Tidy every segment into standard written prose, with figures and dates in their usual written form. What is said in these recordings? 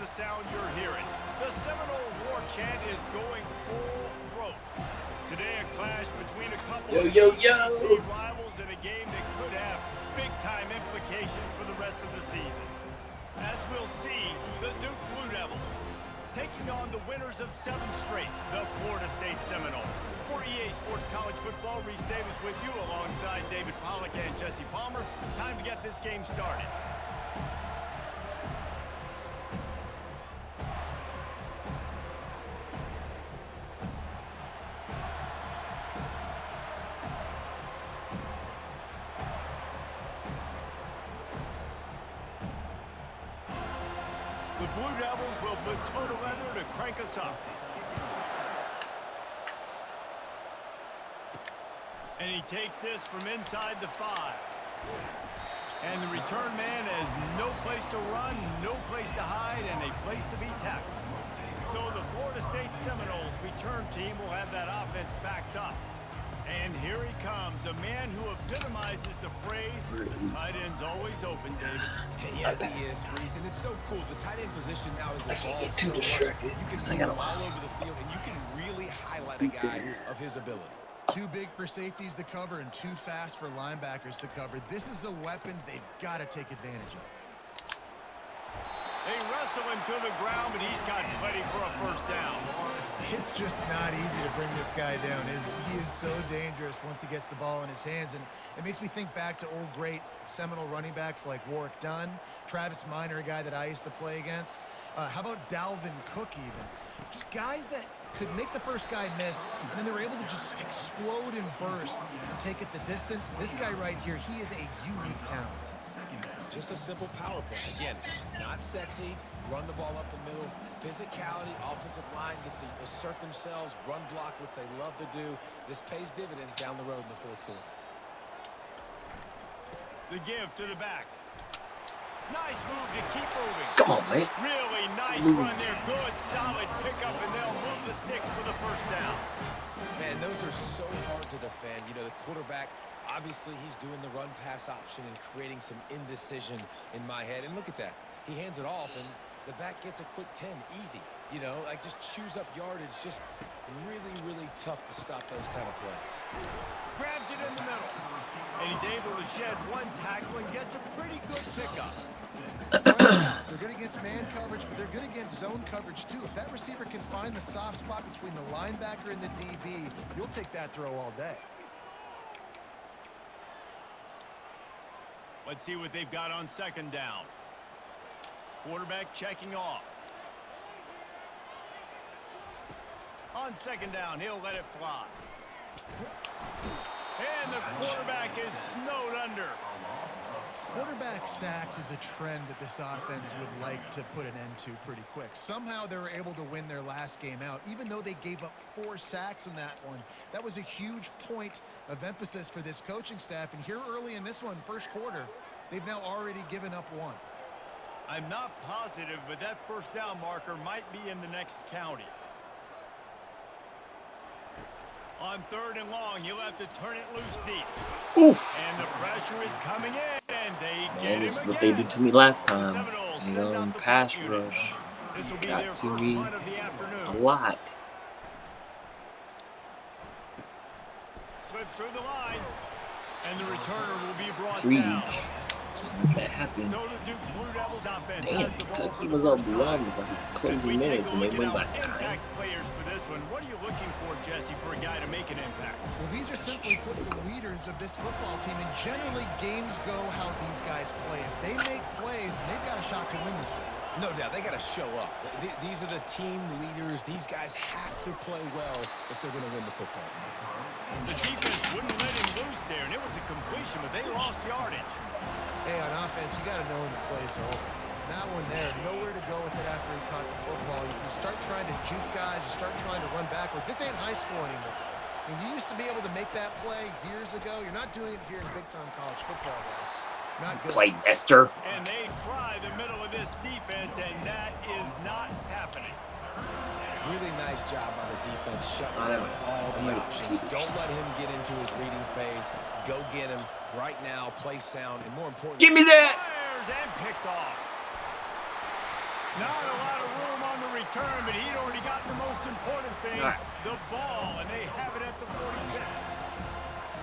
the sound you're hearing. The Seminole war chant is going full throat. Today, a clash between a couple of ACC rivals in a game that could have big-time implications for the rest of the season. As we'll see, the Duke Blue Devils taking on the winners of 7 straight, the Florida State Seminoles. For EA Sports College Football, Reese Davis with you alongside David Pollack and Jesse Palmer. Time to get this game started. The Blue Devils will put total leather to crank us up. And he takes this from inside the 5. And the return man has no place to run, no place to hide, and a place to be tackled. So the Florida State Seminoles return team will have that offense backed up. And here he comes, a man who epitomizes the phrase, the tight end's always open, David. Yes, he is, Reese, and it's so cool. The tight end position now is evolved so much. You can see him all over the field, and you can really highlight a guy of his ability. Too big for safeties to cover and too fast for linebackers to cover. This is a weapon they've got to take advantage of. They wrestle him to the ground, but he's got plenty for a first down. It's just not easy to bring this guy down, is it? He is so dangerous once he gets the ball in his hands, and it makes me think back to old great Seminole running backs like Warwick Dunn, Travis Minor, a guy that I used to play against. How about Dalvin Cook even? Just guys that could make the first guy miss, and then they were able to just explode and burst and take it the distance. This guy right here, he is a unique talent. Just a simple power play. Again, not sexy, run the ball up the middle, physicality, offensive line gets to assert themselves, run block, which they love to do. This pays dividends down the road in the 4th quarter. The give to the back. Nice move to keep moving. Come on, mate. Really nice run there. Good, solid pickup, and they'll move the sticks for the first down. Man, those are so hard to defend. You know, the quarterback, obviously he's doing the run-pass option and creating some indecision in my head. And look at that. He hands it off, and the back gets a quick 10. Easy. You know, like just chews up yardage. Just really, really tough to stop those kind of plays. Grabs it in the middle. And he's able to shed one tackle and gets a pretty good pickup. They're good against man coverage, but they're good against zone coverage too. If that receiver can find the soft spot between the linebacker and the DB, you'll take that throw all day. Let's see what they've got on 2nd down. Quarterback checking off. On 2nd down, he'll let it fly. And the quarterback is snowed under. Quarterback sacks is a trend that this offense would like to put an end to pretty quick. Somehow they were able to win their last game out, even though they gave up 4 sacks in that one. That was a huge point of emphasis for this coaching staff. And here early in this one, 1st quarter, they've now already given up 1. I'm not positive, but that first down marker might be in the next county. On 3rd and long, you'll have to turn it loose deep. Oof. And the pressure is coming in, and they get him That's again. what they did to me last time. You know, pass rush. Got to me a lot. Slips through the line, and the returner will be brought Freak. down. Can't let that happen. So the Duke Blue Devils offense Damn, has the ball. Kentucky was up one with As closing we take minutes a and they look win at by our 9. impact players for this one, what are you looking for, Jesse, for a guy to make an impact? Well, these are simply put the leaders of this football team, and generally games go how these guys play. If they make plays, then they've got a shot to win this one. No doubt, they got to show up. These are the team leaders. These guys have to play well if they're going to win the football game. The defense wouldn't let him loose there, and it was a completion, but they lost yardage. Hey, on offense, you got to know when the play's over. That one there, nowhere to go with it after he caught the football. You start trying to juke guys, you start trying to run backward. This ain't high school anymore. I mean, you used to be able to make that play years ago. You're not doing it here in big-time college football, though. Not good. Play Esther. And they try the middle of this defense, and that is not happening. Really nice job by the defense, shutting down all the options. Don't let him get into his reading phase. Go get him right now. Play sound, and more importantly, Give me that. Fires and picked off. Not a lot of room on the return, but he'd already gotten the most important thing, the ball, and they have it at the 46.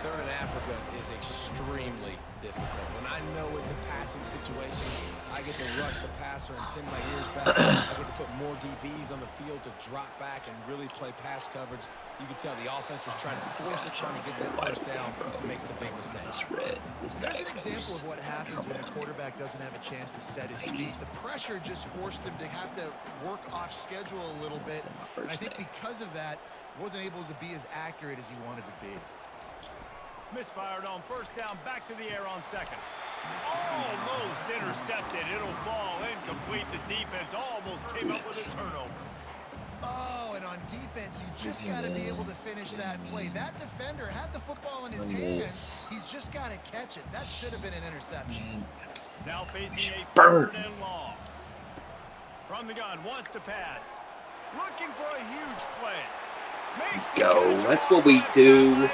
Third in Africa is extremely difficult. When I know it's a passing situation, I get to rush the passer and pin my ears back. I get to put more DBs on the field to drop back and really play pass coverage. You can tell the offense was trying to force it, trying to get that first down. Makes the big mistake. Here's an example of what happens when a quarterback doesn't have a chance to set his feet. The pressure just forced him to have to work off schedule a little bit. And I think because of that, wasn't able to be as accurate as he wanted to be. Misfired on first down, back to the air on second. Almost intercepted. It'll fall incomplete. The defense almost came up with a turnover. Oh, and on defense, you just got to be able to finish that play. That defender had the football in his hands. He's just got to catch it. That should have been an interception. Now facing a third and long. From the gun, wants to pass. Looking for a huge play. Makes go. That's what we do.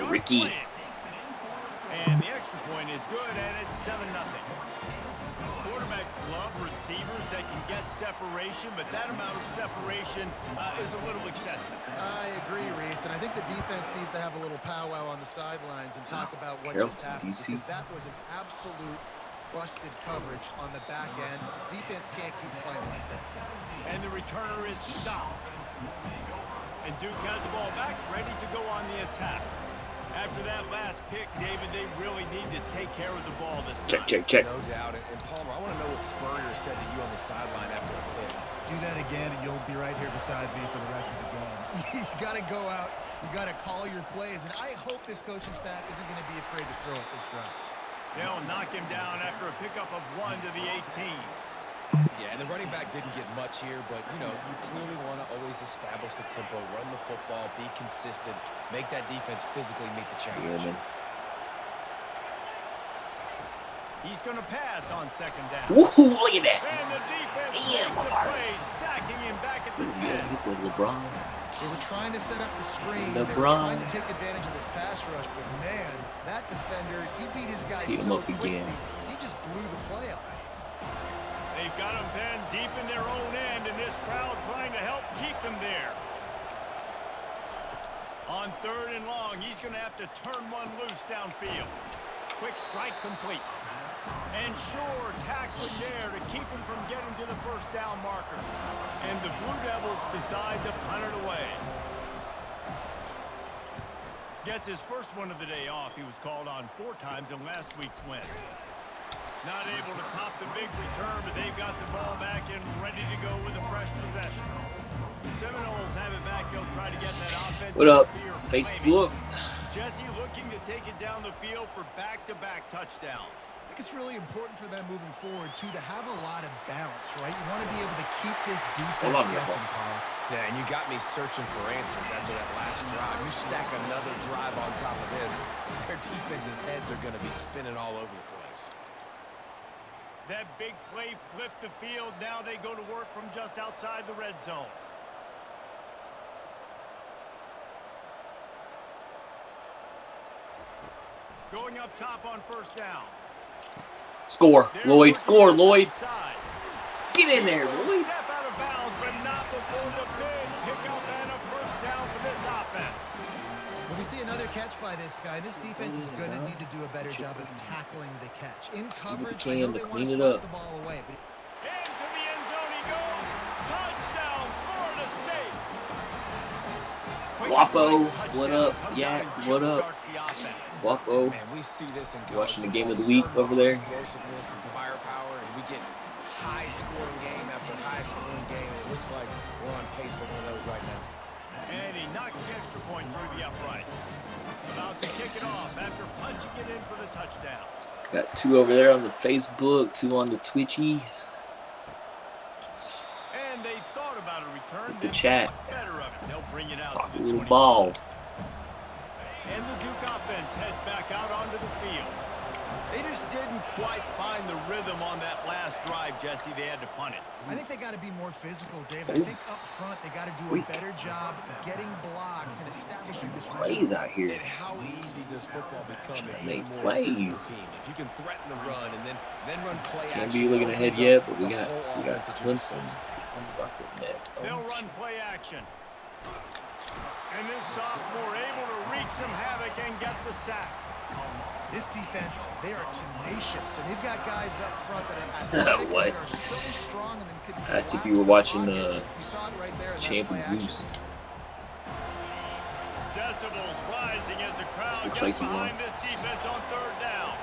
Ricky. And the extra point is good, and it's 7-0. Quarterbacks love receivers that can get separation, but that amount of separation is a little excessive. I agree, Reese, and I think the defense needs to have a little powwow on the sidelines and talk about what just happened, because that was an absolute busted coverage on the back end. Defense can't keep playing like that. And the returner is stopped. And Duke has the ball back, ready to go on the attack. After that last pick, David, they really need to take care of the ball this time. Check. No doubt. And Palmer, I want to know what Spurrier said to you on the sideline after a pick. Do that again, and you'll be right here beside me for the rest of the game. You got to go out. You got to call your plays. And I hope this coaching staff isn't going to be afraid to throw at this drive. They'll knock him down after a pickup of 1 to the 18. Yeah, and the running back didn't get much here, but, you know, you clearly want to always establish the tempo, run the football, be consistent, make that defense physically meet the challenge. He's going to pass on second down. Woohoo, look at that. And the defense makes a play, sacking him back at the 10. Hit the LeBron. They were trying to set up the screen. LeBron. They were trying to take advantage of this pass rush, but, man, that defender, he beat his guy so quickly. He just blew the play up. They've got them pinned deep in their own end, and this crowd trying to help keep them there. On third and long, he's going to have to turn one loose downfield. Quick strike complete. And sure, tackling there to keep him from getting to the first down marker. And the Blue Devils decide to punt it away. Gets his first one of the day off. He was called on 4 times in last week's win. Not able to pop the big return, but they've got the ball back and ready to go with a fresh possession. The Seminoles have it back. They'll try to get that offense. What up, Facebook? Jesse looking to take it down the field for back-to-back touchdowns. I think it's really important for them moving forward, too, to have a lot of balance, right? You want to be able to keep this defense guessing, Paul. Yeah, and you got me searching for answers after that last drive. You stack another drive on top of this, their defense's heads are going to be spinning all over the place. That big play flipped the field. Now they go to work from just outside the red zone. Going up top on first down. Score, Lloyd. Score, Lloyd. Get in there, Lloyd. Step out of bounds, but not before the big pickup and a first down for this offense. When we see another catch by this guy, this defense is going to need to do a better job of tackling the catch. In coverage, I know they want to slap the ball away. But into the end zone he goes. Touchdown, Florida State. Wapo, what up? Yeah, what up? Wapo. Man, we see this in Watching the game of the week over there. Explosiveness and firepower, and we get high-scoring game after high-scoring game. And it looks like we're on pace for one of those right now. And he knocks the extra point through the uprights. About to kick it off after punching it in for the touchdown. Got 2 over there on the Facebook, 2 on the Twitchy. And they thought about a return. With the chat. Better of it. They'll bring it Let's out talk to a the little 20. ball. And the Duke offense heads back out onto the field. They just didn't quite find the rhythm on that last drive, Jesse. They had to punt it. I think they got to be more physical, David. I think up front they got to do a better job getting blocks and establishing this plays out here. And how easy does football become if Make you're more plays. team? If you can threaten the run and then run play Can't action, be looking ahead yet, but we got Clemson. They'll run play action. And this sophomore able to wreak some havoc and get the sack. This defense, they are tenacious, and they've got guys up front that are athletic, What? that are so strong, and then could I see collapse people the watching pocket. the You saw it right there in that Champion play action. Zeus. Decibels rising as the crowd Looks gets like he behind won. this defense on third down.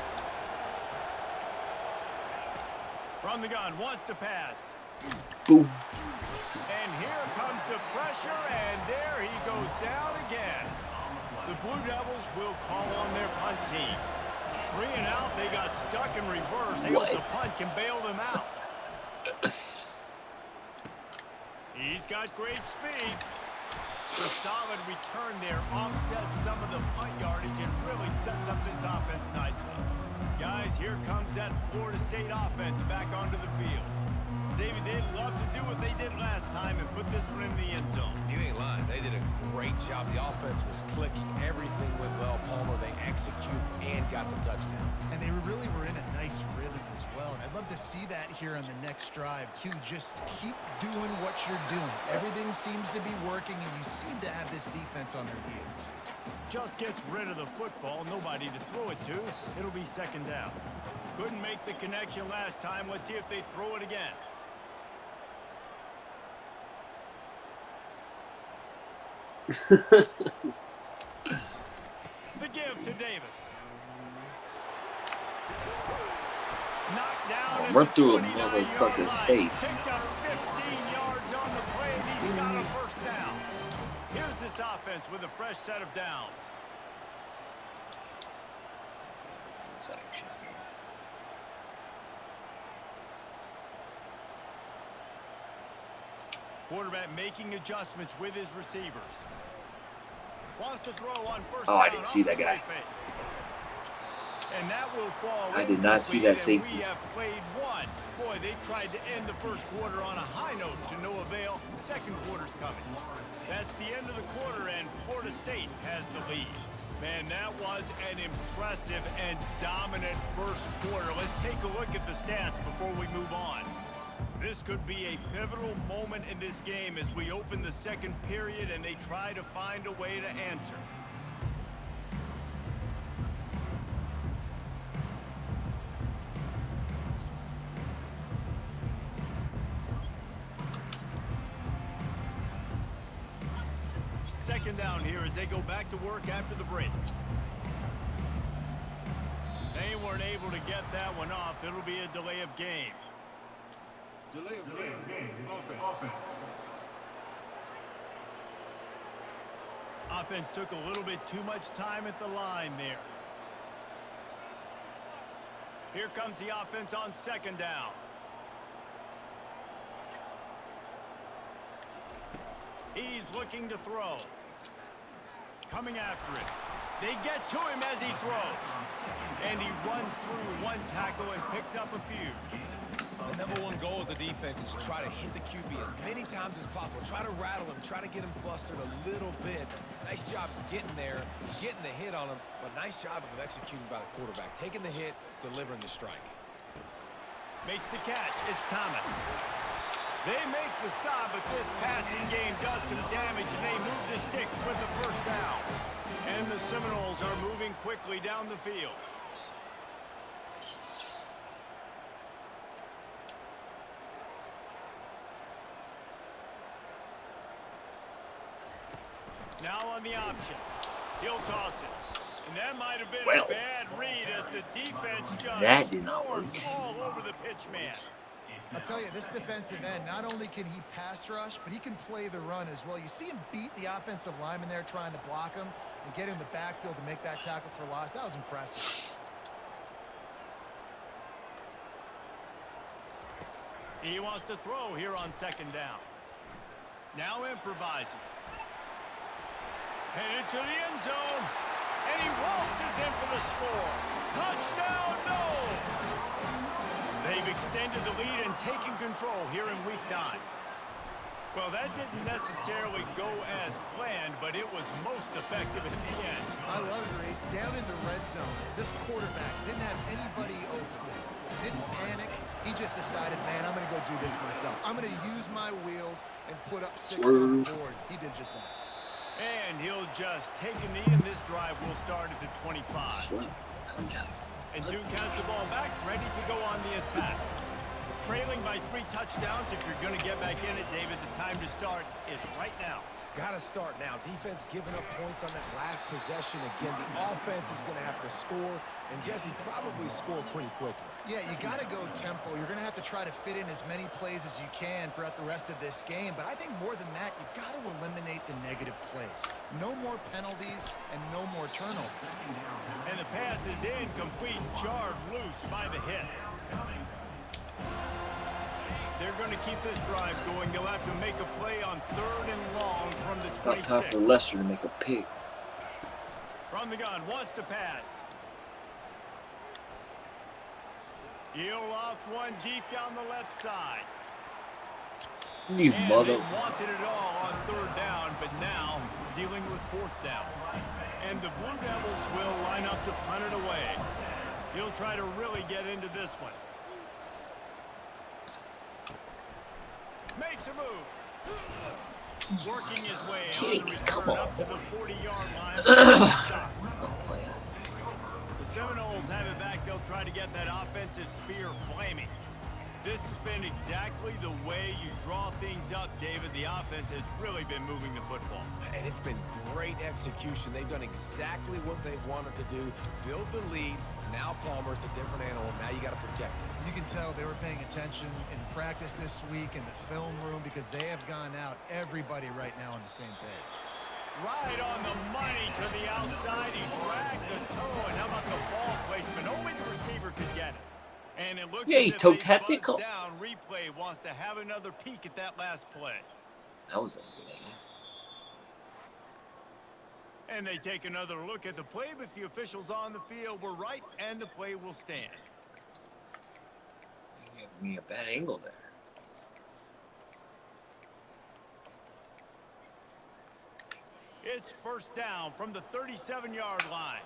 From the gun, wants to pass. Boom. And here comes the pressure, and there he goes down again. The Blue Devils will call on their punt team. 3 and out, they got stuck in reverse. They hope the punt can bail them out. He's got great speed. The solid return there offsets some of the punt yardage and really sets up this offense nicely. Guys, here comes that Florida State offense back onto the field. David, they'd love to do what they did last time and put this one in the end zone. You ain't lying. They did a great job. The offense was clicking. Everything went well, Palmer. They executed and got the touchdown. And they really were in a nice rhythm as well. And I'd love to see that here on the next drive, too. Just keep doing what you're doing. Everything seems to be working, and you seem to have this defense on their heels. Just gets rid of the football. Nobody to throw it to. It'll be second down. Couldn't make the connection last time. Let's see if they throw it again. The give to Davis. Knocked down. Run through a motherfucker's face. Picked up 15 yards on the play, and he's got a first down. Here's this offense with a fresh set of downs. Quarterback making adjustments with his receivers. Wants to throw on first down. I didn't see that guy. And that will fall. I did not see that safety. We have played one. Boy, they tried to end the first quarter on a high note to no avail. Second quarter's coming. That's the end of the quarter, and Florida State has the lead. Man, that was an impressive and dominant first quarter. Let's take a look at the stats before we move on. This could be a pivotal moment in this game as we open the second period and they try to find a way to answer. Second down here as they go back to work after the break. They weren't able to get that one off. It'll be a delay of game. Delay of game. Offense. Offense took a little bit too much time at the line there. Here comes the offense on second down. He's looking to throw. Coming after it. They get to him as he throws. And he runs through one tackle and picks up a few. The number one goal as a defense is try to hit the QB as many times as possible. Try to rattle him, try to get him flustered a little bit. Nice job getting there, getting the hit on him, but nice job of executing by the quarterback. Taking the hit, delivering the strike. Makes the catch. It's Thomas. They make the stop, but this passing game does some damage, and they move the sticks with the first down. And the Seminoles are moving quickly down the field. Now on the option. He'll toss it. And that might have been a bad read as the defense just swarms all over the pitch man. I'll tell you, this defensive end, not only can he pass rush, but he can play the run as well. You see him beat the offensive lineman there trying to block him and get in the backfield to make that tackle for loss. That was impressive. He wants to throw here on second down. Now improvising. Headed to the end zone. And he waltzes in for the score. Touchdown, no! They've extended the lead and taken control here in Week 9. Well, that didn't necessarily go as planned, but it was most effective in the end. I love it, Reese. Down in the red zone, this quarterback didn't have anybody open. Didn't panic. He just decided, man, I'm going to go do this myself. I'm going to use my wheels and put up 6 on the board. He did just that. And he'll just take a knee, and this drive will start at the 25. And Duke has the ball back, ready to go on the attack. Trailing by 3 touchdowns. If you're going to get back in it, David, the time to start is right now. Got to start now. Defense giving up points on that last possession. Again, the offense is going to have to score, and Jesse probably score pretty quickly. Yeah, you got to go tempo. You're going to have to try to fit in as many plays as you can throughout the rest of this game. But I think more than that, you got to eliminate the negative plays. No more penalties and no more turnovers. And the pass is incomplete, jarred loose by the hit. They're going to keep this drive going. They'll have to make a play on 3rd and long from the 26. About time for Lester to make a pick. From the gun, wants to pass. He'll loft one deep down the left side. You mother. They wanted it all on 3rd down, but now dealing with 4th down. And the Blue Devils will line up to punt it away. He'll try to really get into this one. Makes a move. Working his way on the return up to the 40-yard line. The Seminoles have it back. They'll try to get that offensive spear flaming. This has been exactly the way you draw things up, David. The offense has really been moving the football. And it's been great execution. They've done exactly what they've wanted to do. Build the lead. Now Palmer's a different animal. Now you got to protect it. You can tell they were paying attention in practice this week in the film room because they have gone out, everybody right now on the same page. Right on the money to the outside. He dragged the toe. And how about the ball placement? Only the receiver could get it. And it looks as if they buzzed down. Replay wants to have another peek at that last play. That was a good idea. And they take another look at the play, but the officials on the field were right, and the play will stand. You gave me a bad angle there. It's 1st down from the 37-yard line.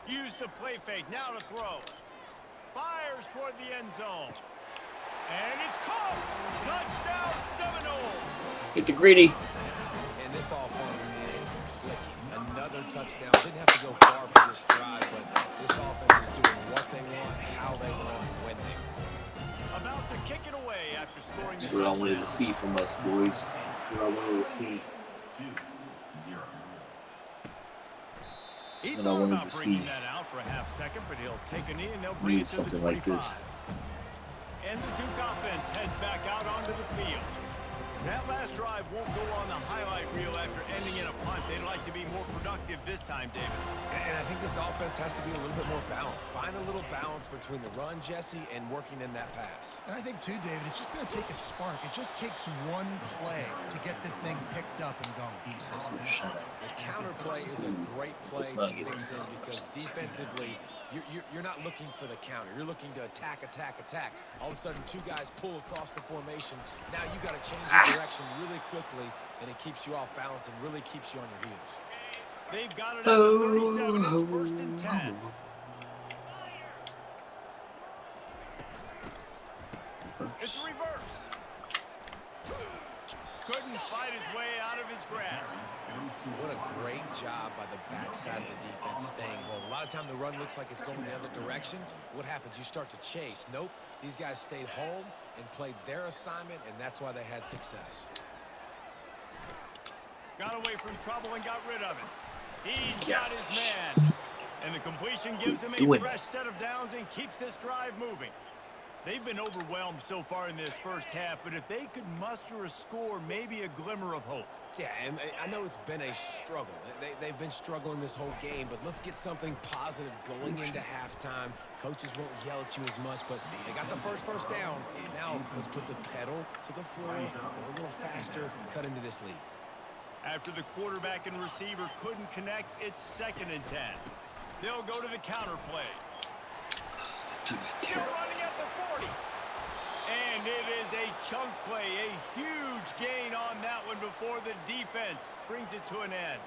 Use the play fake, now to throw. Fires toward the end zone. And it's caught! Touchdown, Seminoles! Get the greedy. And this offense is clicking. Another touchdown. Didn't have to go far for this drive, but this offense is doing what they want, how they want, when they want. About to kick it away after scoring the That's what I wanted to see from us, boys. That's what I wanted to see. He And I wanted to see. that out for a half second, but he'll take a knee and they'll bring it to something the 25. like this. And the Duke offense heads back out onto the field. That last drive won't go on the highlight reel after ending in a punt. They'd like to be more productive this time, David. And I think this offense has to be a little bit more balanced. Find a little balance between the run, Jesse, and working in that pass. And I think, too, David, it's just going to take a spark. It just takes one play to get this thing picked up and going. Shut up. The counter play is a great play to mix in because defensively, you're not looking for the counter. You're looking to attack. All of a sudden, 2 guys pull across the formation. Now you got to change your direction really quickly, and it keeps you off balance and really keeps you on your heels. They've got it up to 37. It's 1st and 10. It's a reverse. Couldn't fight his way out of his grasp. What a great job by the backside of the defense staying home. A lot of time the run looks like it's going the other direction. What happens? You start to chase. Nope. These guys stayed home and played their assignment, and that's why they had success. Got away from trouble and got rid of it. He's got his man. And the completion gives him a fresh set of downs and keeps this drive moving. They've been overwhelmed so far in this first half, but if they could muster a score, maybe a glimmer of hope. Yeah, and I know it's been a struggle. They've been struggling this whole game, but let's get something positive going into halftime. Coaches won't yell at you as much, but they got the first down. Now let's put the pedal to the floor, go a little faster, cut into this lead. After the quarterback and receiver couldn't connect, it's 2nd and 10. They'll go to the counter play. Still running at the 40. And it is a chunk play, a huge gain on that one before the defense brings it to an end.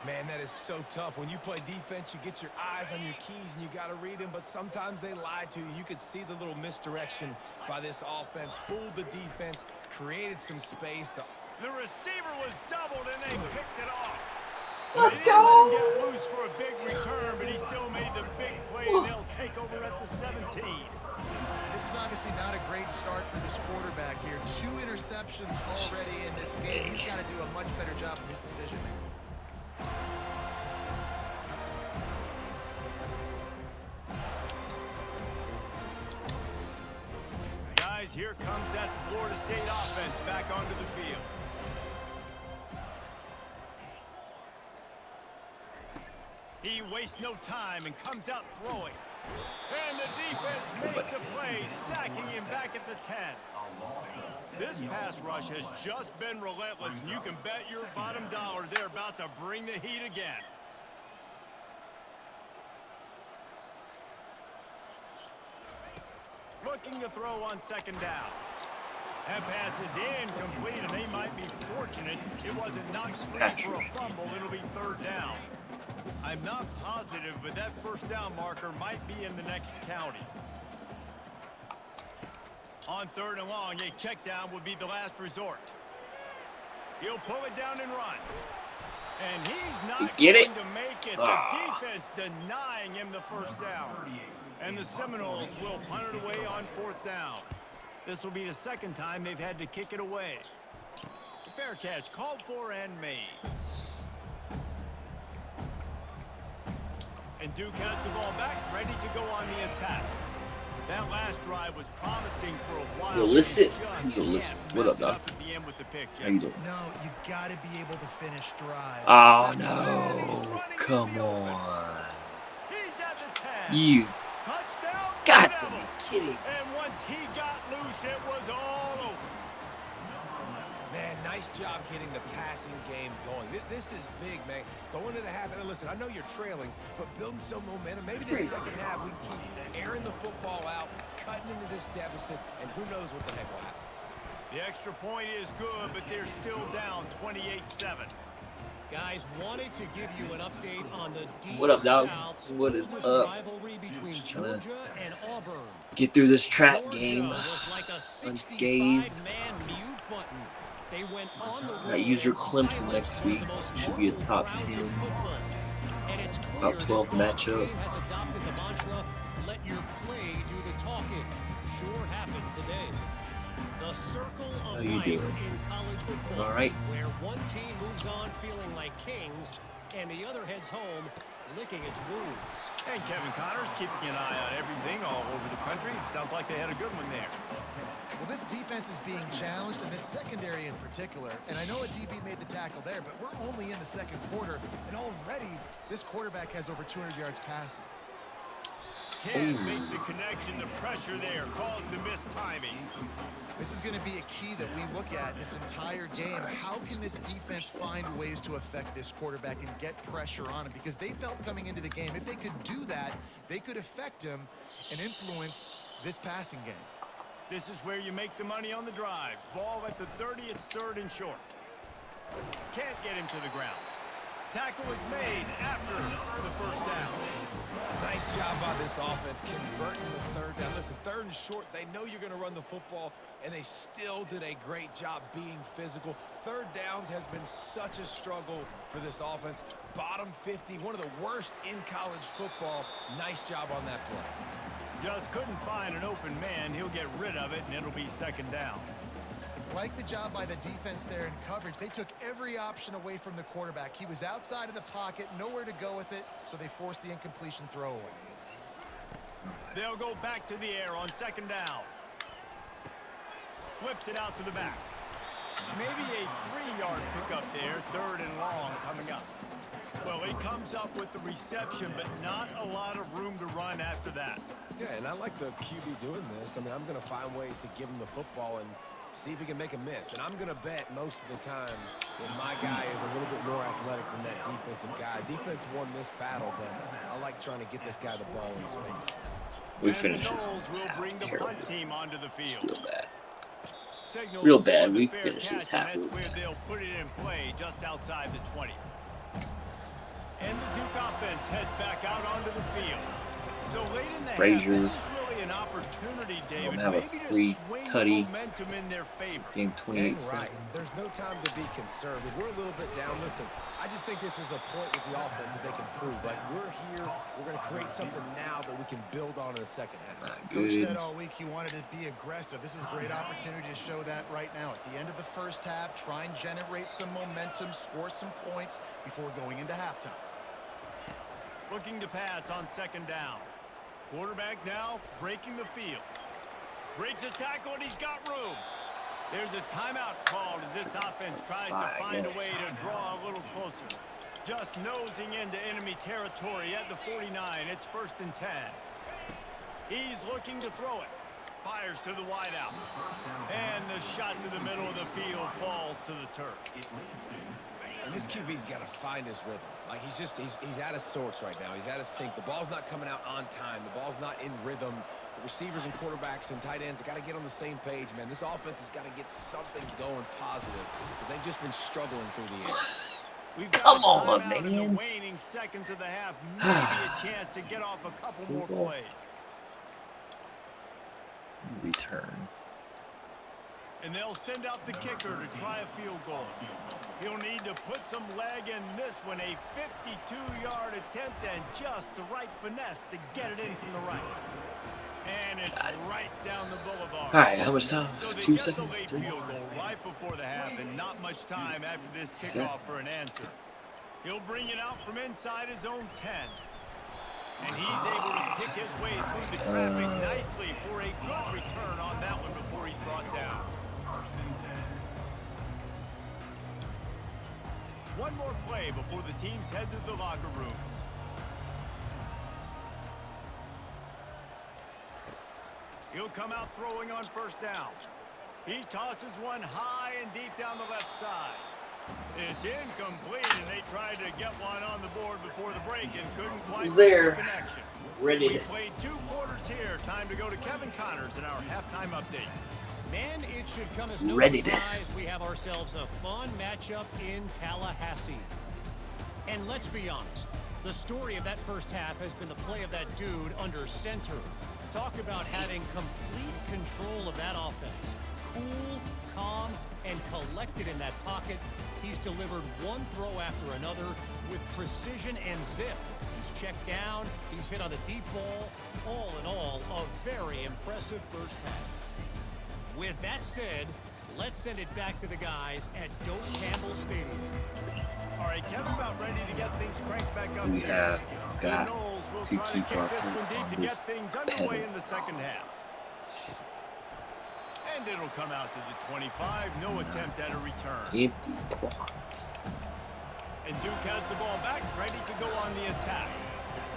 Man, that is so tough. When you play defense, you get your eyes on your keys and you got to read them, but sometimes they lie to you. You could see the little misdirection by this offense, fooled the defense, created some space. The receiver was doubled and they picked it off. Let's they go! Didn't let him get loose for a big return, but he still made the big play, and they'll take over at the 17. This is obviously not a great start for this quarterback here. 2 interceptions already in this game. He's got to do a much better job with his decision making. Guys, here comes that Florida State offense back onto the field. He wastes no time and comes out throwing. And the defense makes a play, sacking him back at the 10. This pass rush has just been relentless, and you can bet your bottom dollar they're about to bring the heat again. Looking to throw on 2nd down. That pass is incomplete, and they might be fortunate it wasn't knocked free for a fumble. It'll be 3rd down. I'm not positive, but that 1st down marker might be in the next county. On 3rd and long, a check down would be the last resort. He'll pull it down and run. And he's not going to make it. The defense denying him the 1st down. And the Seminoles will punt it away on 4th down. This will be the 2nd time they've had to kick it away. Fair catch called for and made. And Duke has the ball back, ready to go on the attack. That last drive was promising for a while. Yo, listen. Who's a listen? What up, dog? How you doing? No, you got to be able to finish drives. Oh, no. Come on. He's at the 10. You. Touchdown. Got to be kidding. And once he got loose, it was all over. Man, nice job getting the passing game going. This is big, man. Going to the half, and listen, I know you're trailing, but building some momentum. Maybe this 2nd half we can keep airing the football out, cutting into this deficit, and who knows what the heck will happen. The extra point is good, but they're still down 28-7. Guys, wanted to give you an update on the deep What up, dog? South's What is up? rivalry between Georgia and Auburn. Get through this trap Georgia game was like a unscathed. 65-man mute button. They went on the road Got user and Clemson silenced next one week. of the most Should be a marquee top crowds in 10. football. And it's clear Top 12 this matchup. team has adopted the mantra, let your play do the talking. Sure happened today. The circle of How you life doing? in college football, All right. where one team moves on feeling like kings and the other heads home licking its wounds. And Kevin Connors keeping an eye on everything all over the country. Sounds like they had a good one there. Well, this defense is being challenged, and this secondary in particular. And I know a DB made the tackle there, but we're only in the 2nd quarter, and already this quarterback has over 200 yards passing. Can't make the connection. The pressure there caused the missed timing. This is going to be a key that we look at this entire game. How can this defense find ways to affect this quarterback and get pressure on him? Because they felt coming into the game, if they could do that, they could affect him and influence this passing game. This is where you make the money on the drives. Ball at the 30, it's 3rd and short. Can't get him to the ground. Tackle is made after the 1st down. Nice job by this offense converting the 3rd down. Listen, 3rd and short, they know you're going to run the football, and they still did a great job being physical. 3rd downs has been such a struggle for this offense. Bottom 50, one of the worst in college football. Nice job on that play. Just couldn't find an open man. He'll get rid of it, and it'll be 2nd down. Like the job by the defense there in coverage. They took every option away from the quarterback. He was outside of the pocket, nowhere to go with it, so they forced the incompletion throwaway. They'll go back to the air on 2nd down. Flips it out to the back. Maybe a 3-yard pickup there, 3rd and long coming up. Well, he comes up with the reception, but not a lot of room to run after that. Yeah, and I like the QB doing this. I mean, I'm going to find ways to give him the football and see if he can make a miss. And I'm going to bet most of the time that my guy is a little bit more athletic than that defensive guy. Defense won this battle, but I like trying to get this guy the ball in space. We finished this half terrible. Team onto the field. Real bad. Real bad. We finished this half real bad. They'll put it in play just outside the 20. And the Duke offense heads back out onto the field. So late in the half, this is really an opportunity, David, have a free tutty. Momentum in their favor. This game 28-7. Right. There's no time to be concerned. If we're a little bit down, listen, I just think this is a point with the offense that they can prove. Like, we're here, we're going to create something now that we can build on in the second half. Coach said all week he wanted to be aggressive. This is a great opportunity to show that right now. At the end of the first half, try and generate some momentum, score some points before going into halftime. Looking to pass on second down. Quarterback now breaking the field. Breaks a tackle and he's got room. There's a timeout called as this offense tries to find a way to draw a little closer. Just nosing into enemy territory at the 49. It's 1st and 10. He's looking to throw it. Fires to the wideout. And the shot to the middle of the field falls to the turf. And this QB's got to find his rhythm. Like, he's out of sorts right now. He's out of sync. The ball's not coming out on time. The ball's not in rhythm. The receivers and quarterbacks and tight ends have got to get on the same page, man. This offense has got to get something going positive because they've just been struggling through the air. We've got Come on, man. In the waning seconds of the half, maybe a chance to get off a couple more plays. Return. And they'll send out the kicker to try a field goal. He'll need to put some leg in this one. A 52-yard attempt and just the right finesse to get it in from the right. And it's right down the boulevard. All right, how much time? So 2 seconds. Field goal right before the half, and not much time after this kickoff for an answer. He'll bring it out from inside his own 10. And he's able to pick his way through the traffic nicely for a good return on that one before he's brought down. One more play before the teams head to the locker rooms. He'll come out throwing on first down. He tosses one high and deep down the left side. It's incomplete, and they tried to get one on the board before the break and couldn't quite make the connection. Ready. We played 2 quarters here. Time to go to Kevin Connors in our halftime update. Man, it should come as no surprise we have ourselves a fun matchup in Tallahassee. And let's be honest, the story of that first half has been the play of that dude under center. Talk about having complete control of that offense. Cool, calm, and collected in that pocket. He's delivered one throw after another with precision and zip. He's checked down, he's hit on a deep ball. All in all, a very impressive first half. With that said, let's send it back to the guys at Doak Campbell Stadium. All right, Kevin, about ready to get things cranked back up. We have got to to keep our foot on on to this get things underway in the second half. And it'll come out to the 25. No attempt at a return. Empty quads. And Duke has the ball back, ready to go on the attack.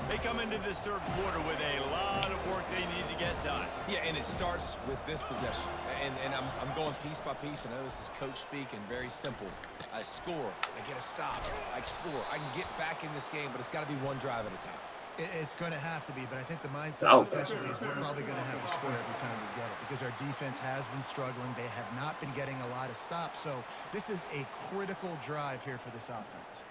They come into this third quarter with a lot of work they need to get done. Yeah, and it starts with this possession. And I'm going piece by piece. I know this is coach speak and very simple. I score. I get a stop. I score. I can get back in this game, but it's got to be one drive at a time. It's going to have to be, but I think the mindset offensively is we're probably going to have to score every time we get it because our defense has been struggling. They have not been getting a lot of stops. So this is a critical drive here for this offense.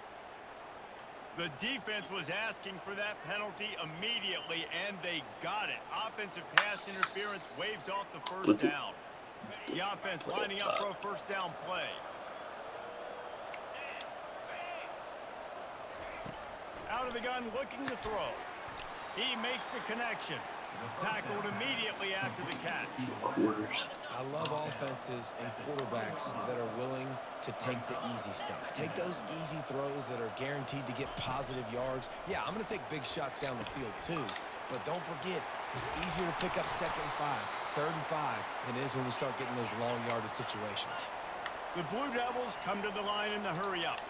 The defense was asking for that penalty immediately, and they got it. Offensive pass interference waves off the first down. The offense lining up for a first down play. Out of the gun, looking to throw. He makes the connection. Tackled immediately after the catch. I love offenses and quarterbacks that are willing to take the easy stuff. Take those easy throws that are guaranteed to get positive yards. Yeah, I'm going to take big shots down the field too. But don't forget, it's easier to pick up 2nd and 5, 3rd and 5 than it is when we start getting those long yardage situations. The Blue Devils come to the line in the hurry up.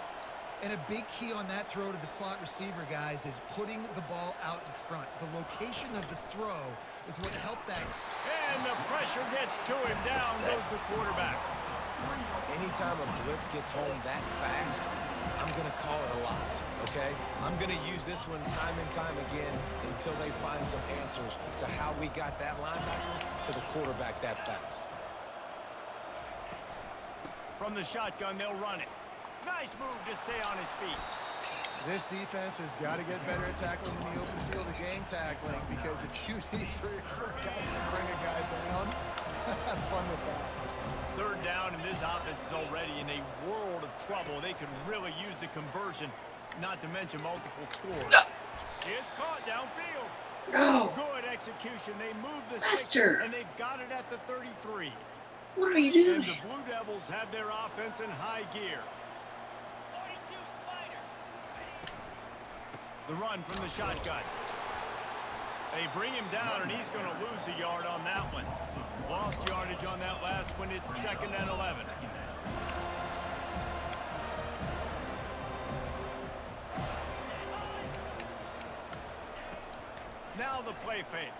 And a big key on that throw to the slot receiver, guys, is putting the ball out in front. The location of the throw is what helped that. And the pressure gets to him. Down goes the quarterback. Anytime a blitz gets home that fast, I'm going to call it a lot, okay? I'm going to use this one time and time again until they find some answers to how we got that linebacker to the quarterback that fast. From the shotgun, they'll run it. Nice move to stay on his feet. This defense has got to get better at tackling in the open field of gang tackling, because if you need 3 or 4 guys to bring a guy down, have fun with that. Third down, and this offense is already in a world of trouble. They could really use a conversion, not to mention multiple scores. No. It's caught downfield. No. Good execution. They move the Lester. 6, and they've got it at the 33. What are you doing? And the Blue Devils have their offense in high gear. The run from the shotgun. They bring him down, and he's going to lose a yard on that one. Lost yardage on that last one. It's 2nd and 11. Now the play fake.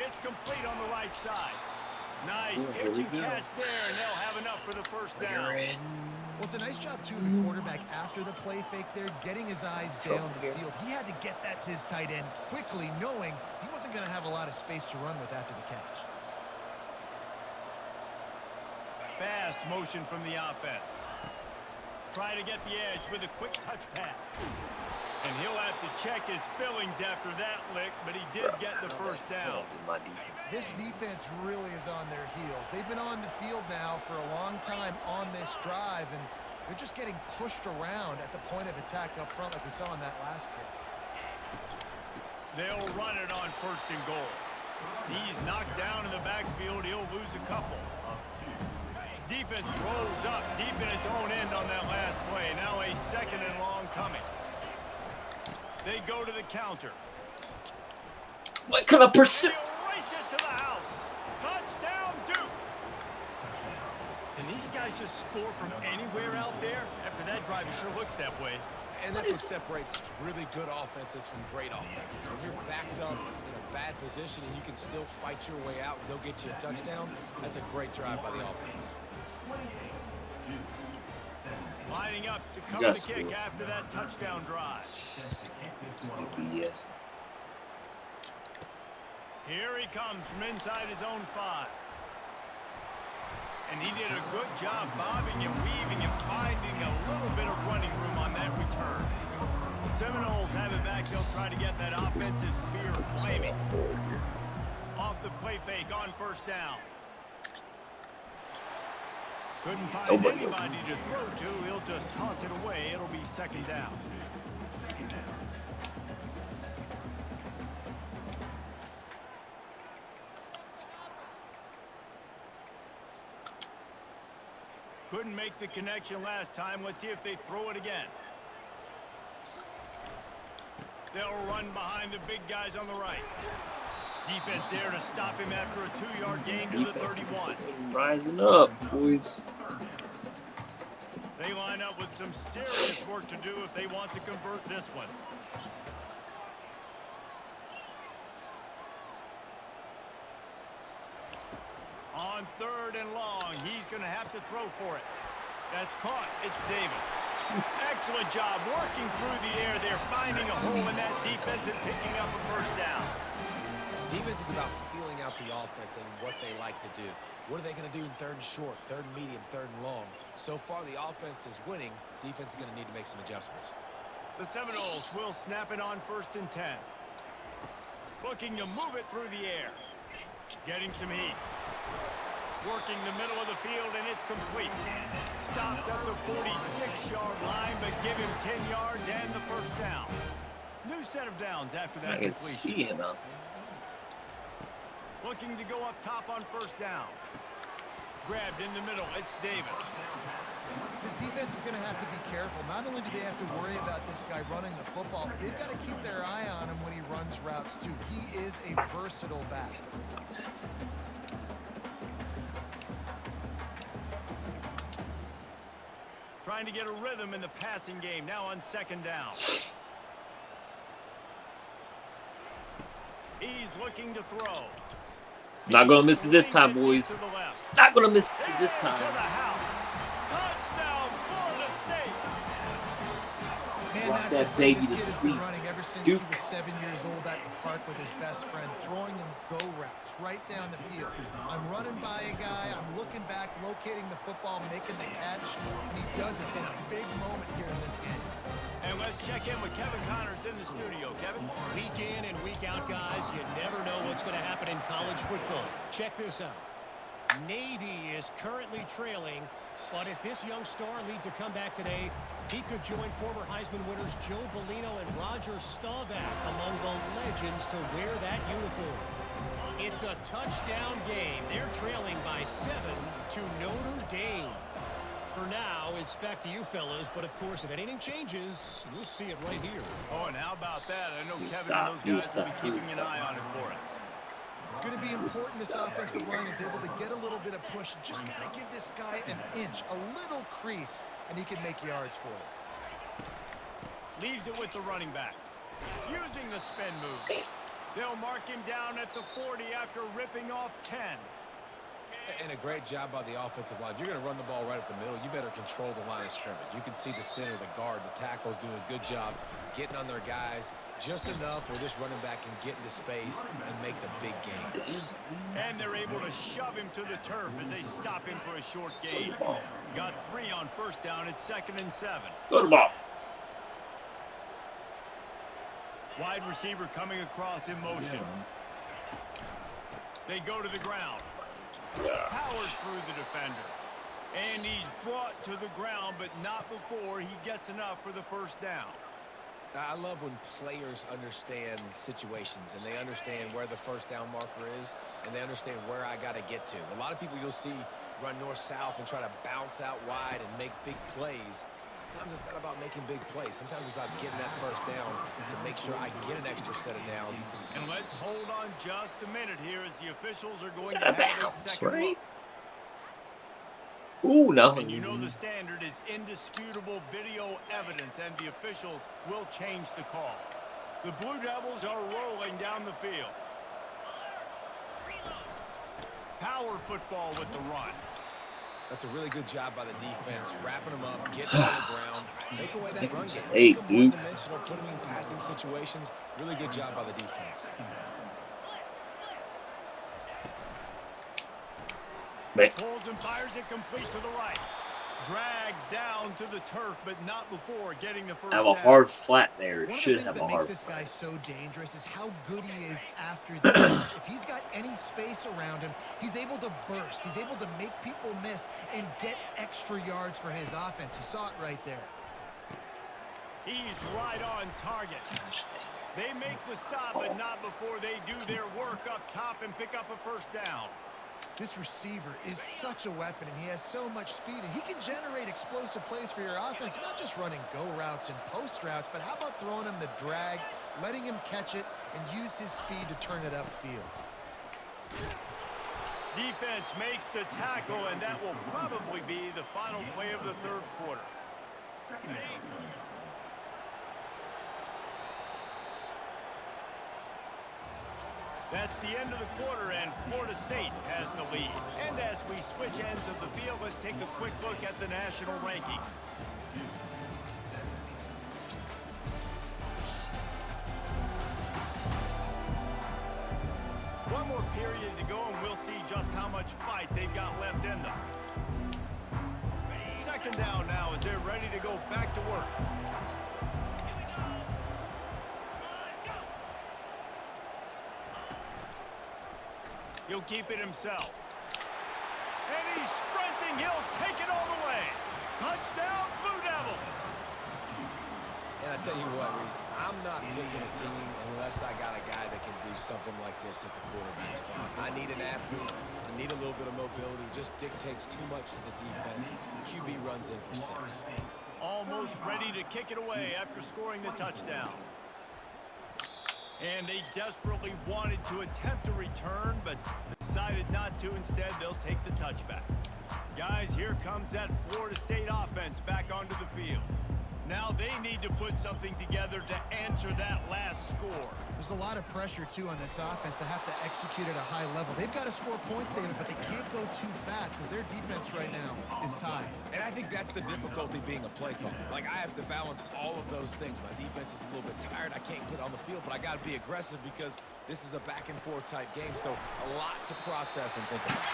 It's complete on the right side. Nice pitch and catch there, and they'll have enough for the first down. Well, it's a nice job, too, of the quarterback after the play fake there, getting his eyes down the field. He had to get that to his tight end quickly, knowing he wasn't going to have a lot of space to run with after the catch. Fast motion from the offense. Try to get the edge with a quick touch pass. And he'll have to check his fillings after that lick, but he did get the first down. This defense really is on their heels. They've been on the field now for a long time on this drive, and they're just getting pushed around at the point of attack up front like we saw in that last play. They'll run it on 1st and goal. He's knocked down in the backfield. He'll lose a couple. Defense rolls up deep in its own end on that last play. Now a 2nd and long coming. They go to the counter. What kind of pursuit? They'll race it to the house. Touchdown, Duke. And these guys just score from anywhere out there? After that drive, it sure looks that way. And that's what separates really good offenses from great offenses. When you're backed up in a bad position and you can still fight your way out and they'll get you a touchdown, that's a great drive by the offense. Lining up to cover the kick after that touchdown drive. Yes. Here he comes from inside his own 5. And he did a good job bobbing and weaving and finding a little bit of running room on that return. The Seminoles have it back. They'll try to get that offensive spear flaming. Off the play fake on 1st down. Couldn't find anybody to throw to. He'll just toss it away. It'll be 2nd down. Couldn't make the connection last time. Let's see if they throw it again. They'll run behind the big guys on the right. Defense there to stop him after a 2-yard gain to the 31. Rising up, boys. They line up with some serious work to do if they want to convert this one. On 3rd and long, he's going to have to throw for it. That's caught. It's Davis. Excellent job working through the air there, finding a hole in that defense and picking up a 1st down. Defense is about feeling out the offense and what they like to do. What are they going to do in 3rd and short, 3rd and medium, 3rd and long? So far, the offense is winning. Defense is going to need to make some adjustments. The Seminoles will snap it on 1st and 10. Looking to move it through the air. Getting some heat. Working the middle of the field, and it's complete. Stopped at the 46-yard line, but give him 10 yards and the 1st down. New set of downs after that I can completion. see him out. Looking to go up top on 1st down. Grabbed in the middle. It's Davis. This defense is going to have to be careful. Not only do they have to worry about this guy running the football, they've got to keep their eye on him when he runs routes, too. He is a versatile back. trying to get a rhythm in the passing game now on second down. He's looking to throw. Not gonna miss it this time, boys. Not gonna miss it this time. Touchdown, Florida State. Man, Rock that's that baby to this kid has sleep. been running ever since Duke. he was 7 years old at the park with his best friend, throwing him go routes right down the field. I'm running by a guy, I'm looking back, locating the football, making the catch, and he does it in a big moment here in this game. And let's check in with Kevin Connors in the studio. Kevin? Week in and week out, guys, you never know what's going to happen in college football. Check this out. Navy is currently trailing, but if this young star leads a comeback today, he could join former Heisman winners Joe Bellino and Roger Staubach among the legends to wear that uniform. It's a touchdown game. They're trailing by 7 to Notre Dame. For now, it's back to you fellas, but of course, if anything changes, you'll see it right here. Oh, and how about that? I know Kevin stop, and those guys will be stop, keeping an eye on it for us. It's going to be important this offensive line is able to get a little bit of push. Just got to give this guy an inch, a little crease, and he can make yards for it. Leaves it with the running back. Using the spin move. They'll mark him down at the 40 after ripping off 10. And a great job by the offensive line. If you're going to run the ball right up the middle, you better control the line of scrimmage. You can see the center, the guard, the tackles doing a good job getting on their guys just enough where this running back can get into space and make the big game. And they're able to shove him to the turf as they stop him for a short gain. Got 3 on first down at 2nd and 7. Go to ball. Wide receiver coming across in motion. They go to the ground. Powers through the defender. And he's brought to the ground, but not before he gets enough for the first down. I love when players understand situations and they understand where the first down marker is and they understand where I got to get to. A lot of people you'll see run north-south and try to bounce out wide and make big plays. Sometimes it's not about making big plays. Sometimes it's about getting that first down to make sure I get an extra set of downs. And let's hold on just a minute here as the officials are going to have a second look. Ooh, no. And you know the standard is indisputable video evidence, and the officials will change the call. The Blue Devils are rolling down the field. Power football with the run. That's a really good job by the defense, wrapping them up, getting on the ground, take away that run game. Hey, Make them Duke. one-dimensional, put them in passing situations. Really good job by the defense. Pulls and fires it complete to the right. Dragged down to the turf, but not before getting the first Have down. a hard flat there. One of Should the have things a that hard makes this flat. guy so dangerous is how good he is after the catch. If he's got any space around him, he's able to burst. He's able to make people miss and get extra yards for his offense. You saw it right there. He's right on target. They make the stop, but not before they do their work up top and pick up a first down. This receiver is such a weapon, and he has so much speed, and he can generate explosive plays for your offense, not just running go routes and post routes, but how about throwing him the drag, letting him catch it, and use his speed to turn it upfield. Defense makes the tackle, and that will probably be the final play of the third quarter. That's the end of the quarter, and Florida State has the lead. And as we switch ends of the field, let's take a quick look at the national rankings. One more period to go, and we'll see just how much fight they've got left in them. Second down now as they're ready to go back to work. He'll keep it himself. And he's sprinting. He'll take it all the way. Touchdown, Blue Devils. And I tell you what, Reese, I'm not picking a team unless I got a guy that can do something like this at the quarterback spot. I need an athlete. I need a little bit of mobility. It just dictates too much to the defense. QB runs in for 6. Almost ready to kick it away after scoring the touchdown. And they desperately wanted to attempt a return, but decided not to. Instead, they'll take the touchback. Guys, here comes that Florida State offense back onto the field. Now they need to put something together to answer that last score. There's a lot of pressure, too, on this offense to have to execute at a high level. They've got to score points, David, but they can't go too fast because their defense right now is tied. And I think that's the difficulty being a play caller. Like, I have to balance all of those things. My defense is a little bit tired. I can't put on the field, but I got to be aggressive because this is a back-and-forth type game, so a lot to process and think about.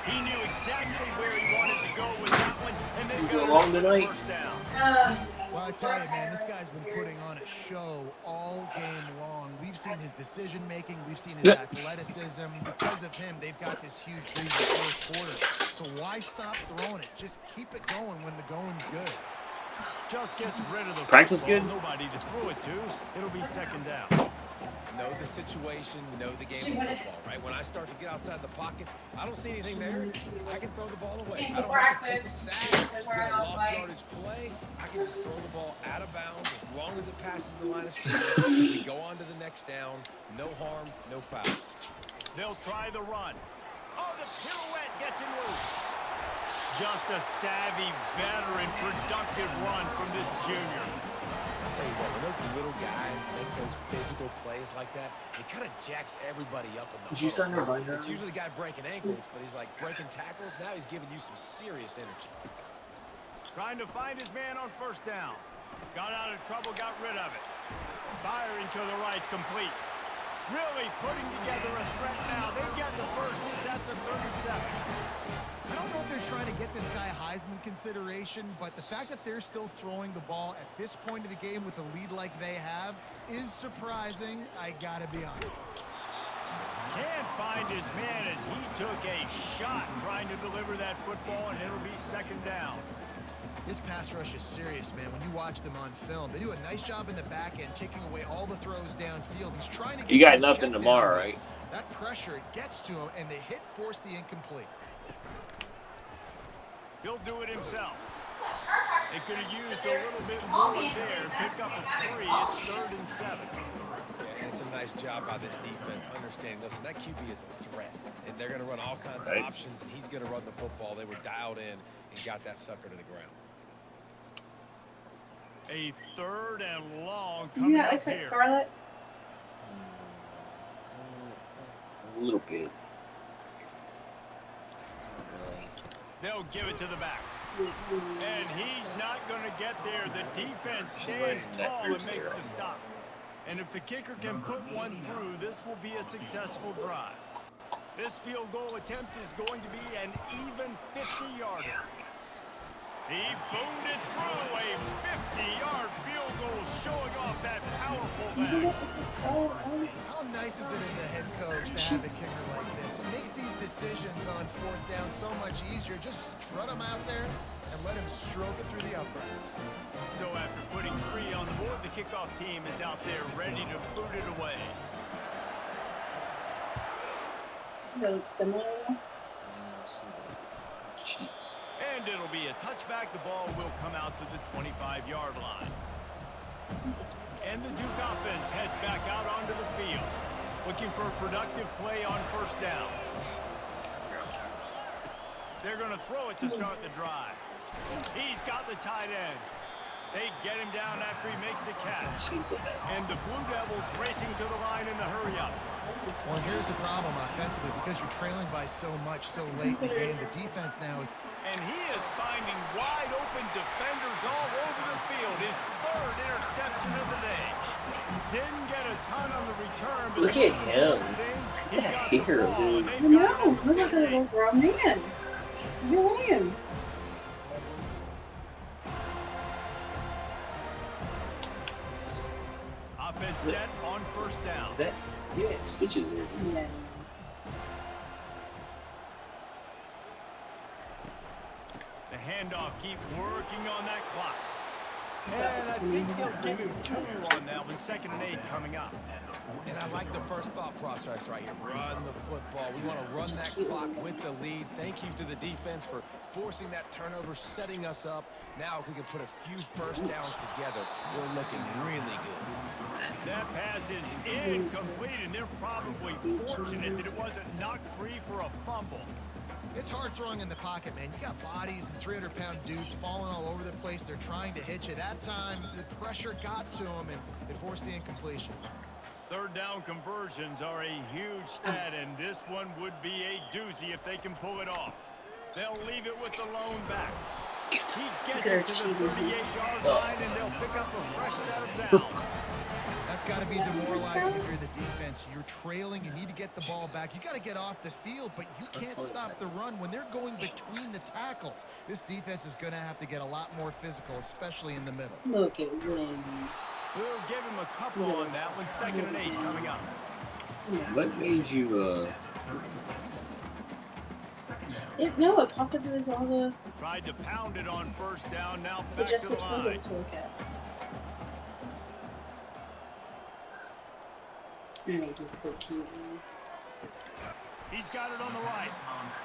He knew exactly where he wanted to go with that one, and they've got long tonight. first down. Well, I tell you, man, this guy's been putting on a show all game long. We've seen his decision-making. We've seen his athleticism. Because of him, they've got this huge lead in the fourth quarter. So why stop throwing it? Just keep it going when the going's good. Just gets rid of the Practice football. good? Nobody to throw it to. It'll be second down. Know the situation, know the game of football, right? When I start to get outside the pocket, I don't see anything there. I can throw the ball away. I don't have to take a sack, get a lost yardage play. I can just throw the ball out of bounds as long as it passes the line of scrimmage. We go on to the next down. No harm, no foul. They'll try the run. Oh, the pirouette gets him loose. Just a savvy, veteran, productive run from this junior. I'll tell you what, when those little guys make those physical plays like that, it kind of jacks everybody up in the Did you sign her binder? It's usually the guy breaking ankles, but he's like breaking tackles. Now he's giving you some serious energy. Trying to find his man on first down. Got out of trouble, got rid of it. Firing to the right, complete. Really putting together a threat now. They get the first. It's at the 37. I don't know if they're trying to get this guy Heisman consideration, but the fact that they're still throwing the ball at this point of the game with the lead like they have is surprising, I gotta be honest. Can't find his man as he took a shot trying to deliver that football, and it'll be second down. This pass rush is serious, man. When you watch them on film, they do a nice job in the back end, taking away all the throws downfield. He's trying to get You got his nothing check tomorrow, down. right? That pressure, it gets to him, and they force the incomplete. He'll do it himself. They could have used a little bit more there. Pick up a 3. It's 3rd and 7. Yeah, it's a nice job by this defense understanding, listen, that QB is a threat, and they're going to run all kinds of options, and he's going to run the football. They were dialed in and got that sucker to the ground. A 3rd and long You coming got up looks like here. Scarlet? A little bit. They'll give it to the back. And he's not going to get there. The defense stands tall and makes the stop. And if the kicker can put one through, this will be a successful drive. This field goal attempt is going to be an even 50-yarder. He boomed it through, a 50-yard field goal, showing off that powerful leg. How nice is it as a head coach to have a kicker like this? It makes these decisions on fourth down so much easier. Just strut him out there and let him stroke it through the uprights. So after putting 3 on the board, the kickoff team is out there ready to boot it away. They look similar. And it'll be a touchback. The ball will come out to the 25-yard line. And the Duke offense heads back out onto the field, looking for a productive play on first down. They're going to throw it to start the drive. He's got the tight end. They get him down after he makes the catch. And the Blue Devils racing to the line in the hurry-up. Well, and here's the problem offensively. Because you're trailing by so much so late in the game, the defense now is... And he is finding wide-open defenders all over the field. His 3rd interception of the day. Didn't get a ton on the return, but look at him. Look at that hair, dude. No, look at that little grown man. You're lying. Offense set on first down. Is that? Yeah, stitches there. Yeah. The handoff, keep working on that clock. And I think they'll give him 2 on that one. 2nd and 8 coming up. And I like the first thought process right here. Run the football. We want to run that clock with the lead. Thank you to the defense for forcing that turnover, setting us up. Now if we can put a few first downs together, we're looking really good. That pass is incomplete, and they're probably fortunate that it wasn't knocked free for a fumble. It's hard throwing in the pocket, man. You got bodies and 300-pound dudes falling all over the place. They're trying to hit you. That time, the pressure got to them, and it forced the incompletion. Third down conversions are a huge stat, and this one would be a doozy if they can pull it off. They'll leave it with the lone back. He gets it to the 38-yard line, and they'll pick up a fresh set of downs. That's got to be demoralizing if you're the defense. You're trailing. You need to get the ball back. You got to get off the field, but you can't stop the run when they're going between the tackles. This defense is going to have to get a lot more physical, especially in the middle. Look at Wayne. We'll give him a couple on that one. 2nd and 8 coming up. What made you, No, it popped up as all the Tried to pound it on first down. Now back to suggested the line. photos to look at. He's so cute. He's got it on the right.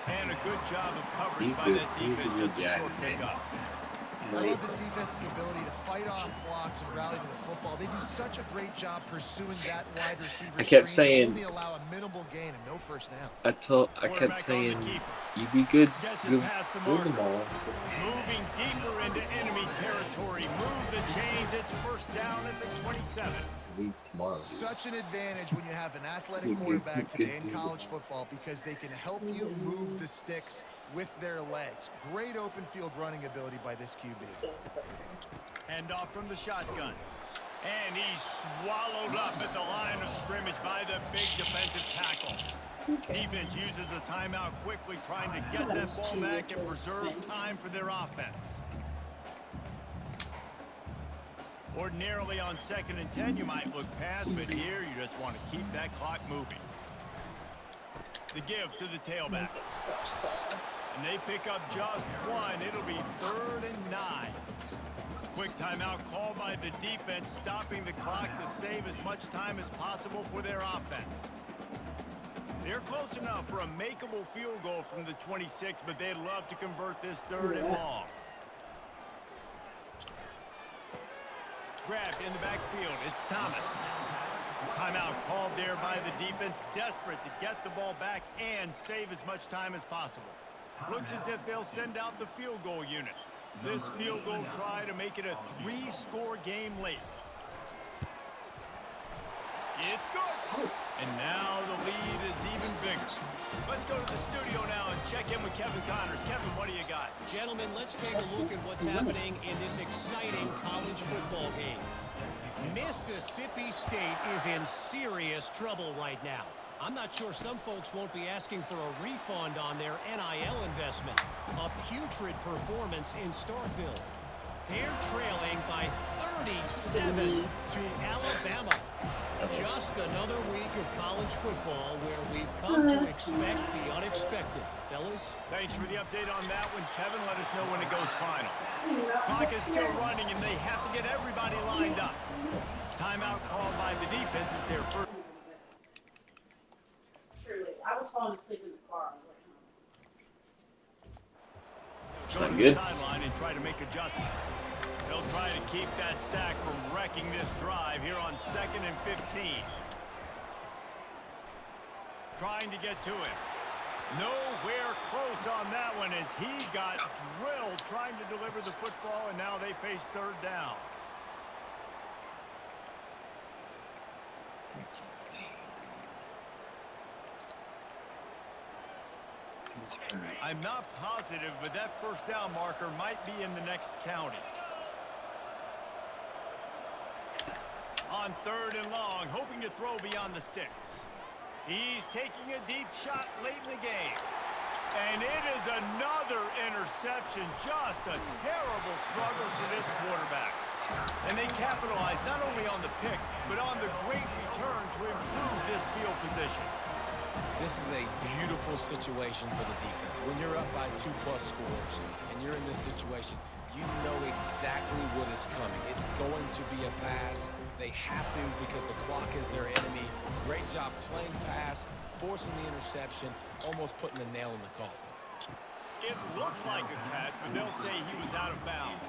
And a good job of coverage by that defense. Just a short pickup. I love this defense's ability to fight off blocks and rally to the football. They do such a great job pursuing that wide receiver. I kept screen to saying, only allow a minimal gain and no first down. I kept saying, you be good, good past the with the marker. ball. Moving deeper into enemy territory. Move the chains. It's first down at the 27. Leads tomorrow. Such an advantage when you have an athletic quarterback today in college football because they can help you move the sticks with their legs. Great open field running ability by this QB. Hand off from the shotgun. And he's swallowed up at the line of scrimmage by the big defensive tackle. Defense uses a timeout quickly, trying to get that ball back and preserve time for their offense. Ordinarily on 2nd and 10, you might look past, but here you just want to keep that clock moving. The give to the tailback. And they pick up just one. It'll be 3rd and 9. Quick timeout called by the defense, stopping the clock to save as much time as possible for their offense. They're close enough for a makeable field goal from the 26, but they'd love to convert this 3rd and long. Grabbed in the backfield. It's Thomas. Timeout called there by the defense, desperate to get the ball back and save as much time as possible. Looks as if they'll send out the field goal unit. This field goal try to make it a 3-score game late. It's good. And now the lead is even bigger. Let's go to the studio now and check in with Kevin Connors. Kevin, what do you got? Gentlemen, let's take a look at what's happening in this exciting college football game. Mississippi State is in serious trouble right now. I'm not sure some folks won't be asking for a refund on their NIL investment. A putrid performance in Starkville. They're trailing by 37 to Alabama. Just another week of college football where we've come to expect the unexpected. Fellas? Thanks for the update on that one, Kevin. Let us know when it goes final. Clock is still running, and they have to get everybody lined up. Timeout called by the defense is their first. Truly, I was falling asleep in the car on the way home. Go to the sideline and try to make adjustments. They'll try to keep that sack from wrecking this drive here on 2nd and 15. Trying to get to him. Nowhere close on that one as he got drilled trying to deliver the football, and now they face 3rd down. I'm not positive, but that first down marker might be in the next county. On 3rd and long, hoping to throw beyond the sticks. He's taking a deep shot late in the game. And it is another interception. Just a terrible struggle for this quarterback. And they capitalize not only on the pick, but on the great return to improve this field position. This is a beautiful situation for the defense. When you're up by 2+ scores and you're in this situation, you know exactly what is coming. It's going to be a pass. They have to because the clock is their enemy. Great job playing pass, forcing the interception, almost putting the nail in the coffin. It looked like a catch, but they'll say he was out of bounds.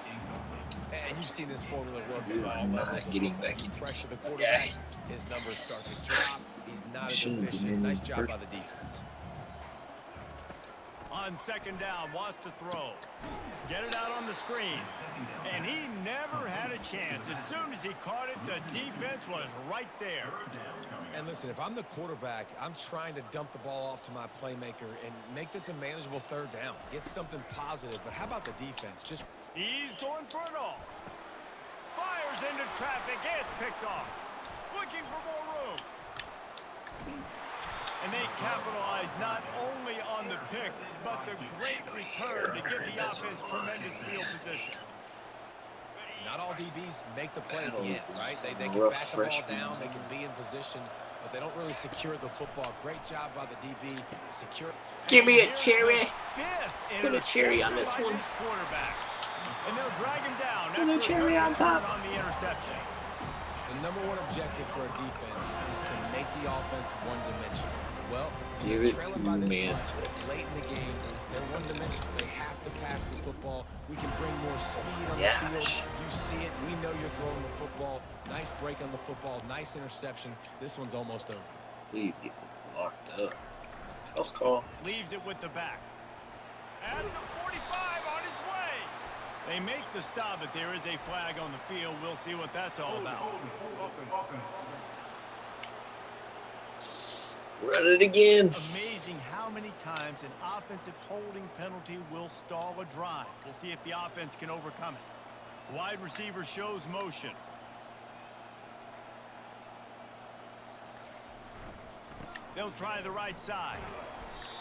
And you've seen this formula work at all I'm levels. not getting back in. Pressure the quarterback. His numbers start to drop. He's not as efficient. Nice job by the defense. On second down, wants to throw. Get it out on the screen. And he never had a chance. As soon as he caught it, the defense was right there. And listen, if I'm the quarterback, I'm trying to dump the ball off to my playmaker and make this a manageable third down. Get something positive. But how about the defense? He's going for it all. Fires into traffic. It's picked off. Looking for more room. And they capitalize not only on the pick, but the great return to give the offense tremendous field position. Not all DBs make the play at the end, right? They can back the ball down, they can be in position, but they don't really secure the football. Great job by the DB. Secure. Give me a cherry. Put a cherry on this one. And they'll drag him down. Put a cherry on top. On the interception. The number one objective for a defense is to make the offense one-dimensional. Well, give it to Manson. Late in the game, they're one-dimensional. They have to pass the football. We can bring more speed on the field. You see it. We know you're throwing the football. Nice break on the football. Nice interception. This one's almost over. Please get locked up. House call. Leaves it with the back. At the 45 on his way. They make the stop, but there is a flag on the field. We'll see what that's all about. Run it again. Amazing how many times an offensive holding penalty will stall a drive. We'll see if the offense can overcome it. Wide receiver shows motion. They'll try the right side.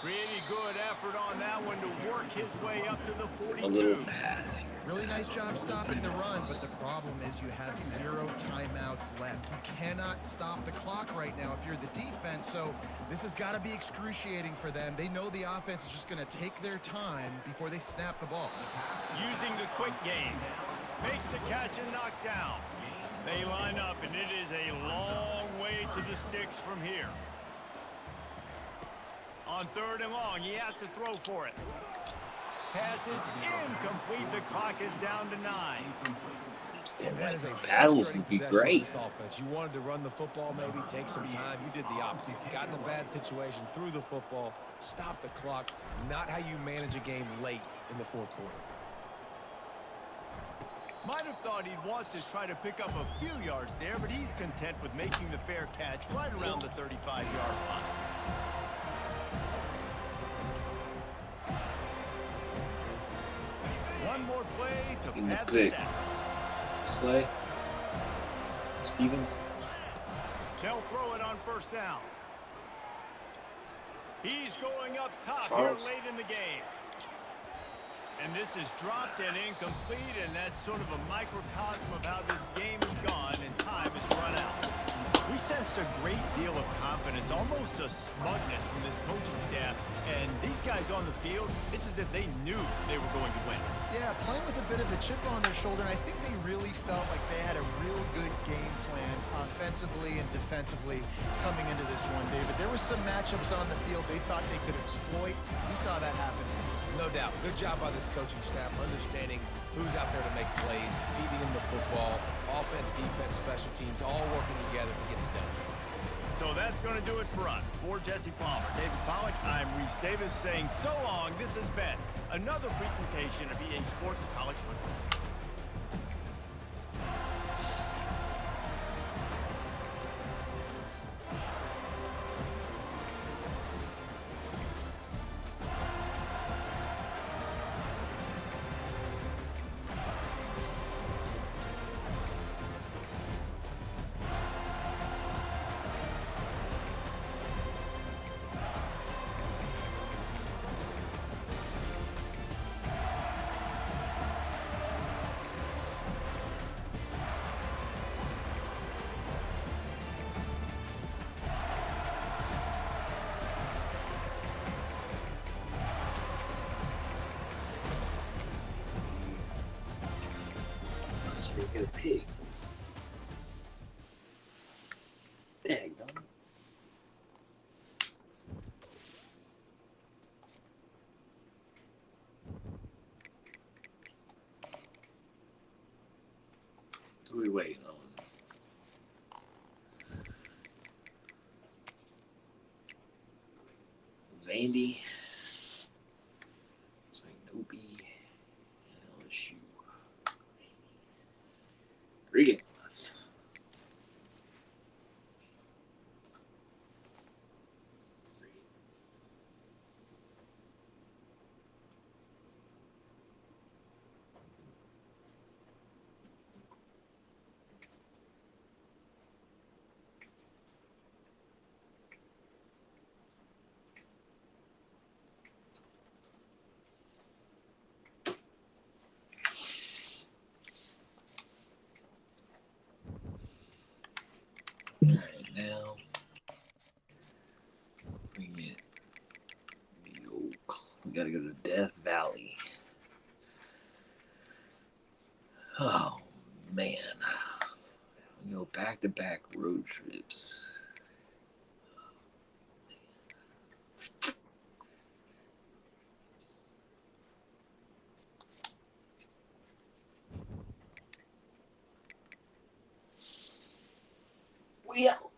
Pretty good effort on that one to work his way up to the 42. A little pass here. Really nice job stopping the run, but the problem is you have 0 timeouts left. You cannot stop the clock right now if you're the defense, so this has got to be excruciating for them. They know the offense is just going to take their time before they snap the ball. Using the quick game. Makes a catch and knock down. They line up, and it is a long way to the sticks from here. On third and long, he has to throw for it. Pass is incomplete. The clock is down to 9. And that is a battles would be great. You wanted to run the football, maybe take some time. You did the opposite. Got in a bad situation, threw the football, stopped the clock. Not how you manage a game late in the fourth quarter. Might have thought he'd want to try to pick up a few yards there, but he's content with making the fair catch right around the 35-yard line. One more play to pad the stats. Slay. Stevens. They'll throw it on first down. He's going up top Charles. here late in the game. And this is dropped and incomplete, and that's sort of a microcosm of how this game is gone and time is run out. We sensed a great deal of confidence, almost a smugness from this coaching staff. And these guys on the field, it's as if they knew they were going to win. Yeah, playing with a bit of a chip on their shoulder, and I think they really felt like they had a real good game plan offensively and defensively coming into this one, David. There were some matchups on the field they thought they could exploit. We saw that happen. No doubt. Good job by this coaching staff, understanding who's out there to make plays, feeding them the football, offense, defense, special teams, all working together to get it done. So that's going to do it for us. For Jesse Palmer, David Pollack, I'm Reese Davis saying so long. This has been another presentation of EA Sports College Football. Get a pig. Dang, dog. Who are we waiting on? Vandy. gotta go to Death Valley. Oh, man. We go back-to-back road trips. We out.